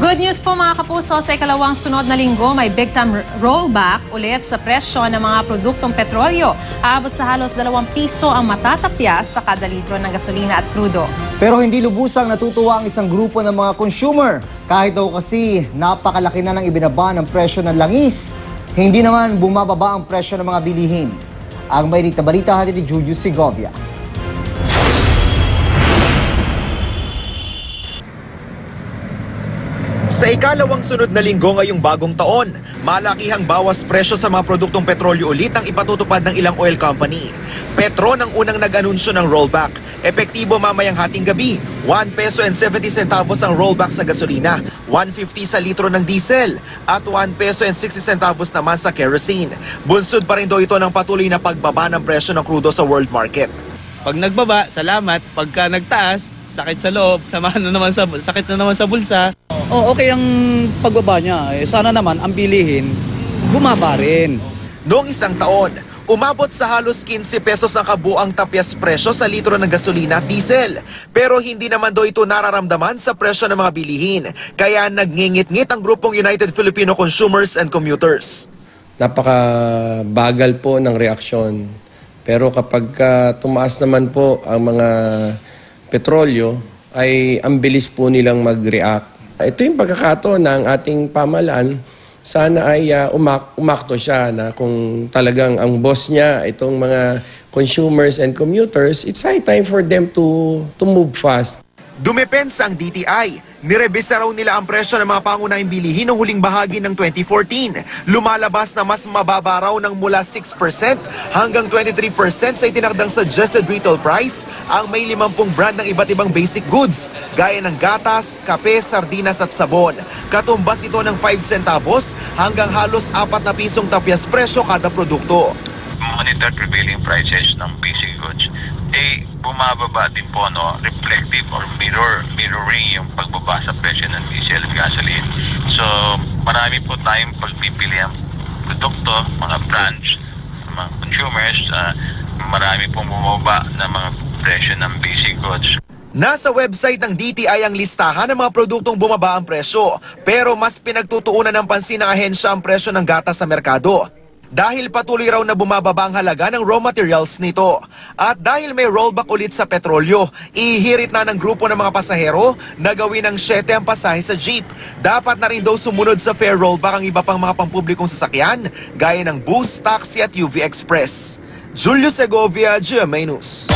Good news po mga kapuso, sa ikalawang sunod na linggo may big time rollback ulit sa presyo ng mga produktong petrolyo. Aabot sa halos 2 piso ang matatapyas sa kada litro ng gasolina at krudo. Pero hindi lubusang natutuwa ang isang grupo ng mga consumer. Kahit daw kasi napakalaki na ng ibinaba ng presyo ng langis, hindi naman bumababa ang presyo ng mga bilihin. Ang may balita hatid ni Juju Segovia. Sa ikalawang sunod na linggo ngayong bagong taon, malakihang bawas presyo sa mga produktong petrolyo ulit ang ipatutupad ng ilang oil company. Petron ang unang nag-anunsyo ng rollback. Epektibo mamayang hating gabi, 1 peso and 70 centavos ang rollback sa gasolina, 150 sa litro ng diesel, at 1 peso and 60 centavos naman sa kerosene. Bunsod pa rin daw ito ng patuloy na pagbaba ng presyo ng krudo sa world market. Pag nagbaba, salamat. Pagka nagtaas, sakit sa loob, sakit na naman sa bulsa. Okay ang pagbaba niya. Sana naman ang bilihin, bumaba rin. Noong isang taon, umabot sa halos 15 pesos ang kabuang tapyas presyo sa litro ng gasolina at diesel. Pero hindi naman daw ito nararamdaman sa presyo ng mga bilihin. Kaya nagngingit-ngit ang grupong United Filipino Consumers and Commuters. Napakabagal po ng reaksyon. Pero kapag tumaas naman po ang mga petrolyo, ay ang bilis po nilang mag-react. Ito yung pagkakataon ng ating pamahalaan. Sana ay umakto siya na kung talagang ang boss niya, itong mga consumers and commuters, it's high time for them to move fast. Dumepensa ang DTI. Nirebisa raw nila ang presyo ng mga pangunahing bilihin noong huling bahagi ng 2014. Lumalabas na mas mababa raw ng mula 6% hanggang 23% sa itinakdang suggested retail price ang may 50 brand ng iba't ibang basic goods, gaya ng gatas, kape, sardinas at sabon. Katumbas ito ng 5 centavos hanggang halos 4 na pisong tapyas presyo kada produkto. Monitor prevailing prices ng basic goods, bumababa din po, reflective or mirroring yung pagbaba sa presyo ng diesel at gasoline. So, marami po tayong pagpipili ang produkto, mga brands, mga consumers, marami pong bumaba na mga presyo ng basic goods. Nasa website ng DTI ang listahan ng mga produktong bumaba ang presyo, pero mas pinagtutuunan ng pansin ng ahensya ang presyo ng gatas sa merkado. Dahil patuloy raw na bumababa ang halaga ng raw materials nito. At dahil may rollback ulit sa petrolyo, ihirit na ng grupo ng mga pasahero na gawin ng 7 ang pasahe sa jeep. Dapat na rin daw sumunod sa fare rollback ang iba pang mga pampublikong sasakyan, gaya ng bus, taxi at UV Express. Julio Segovia, GMA News.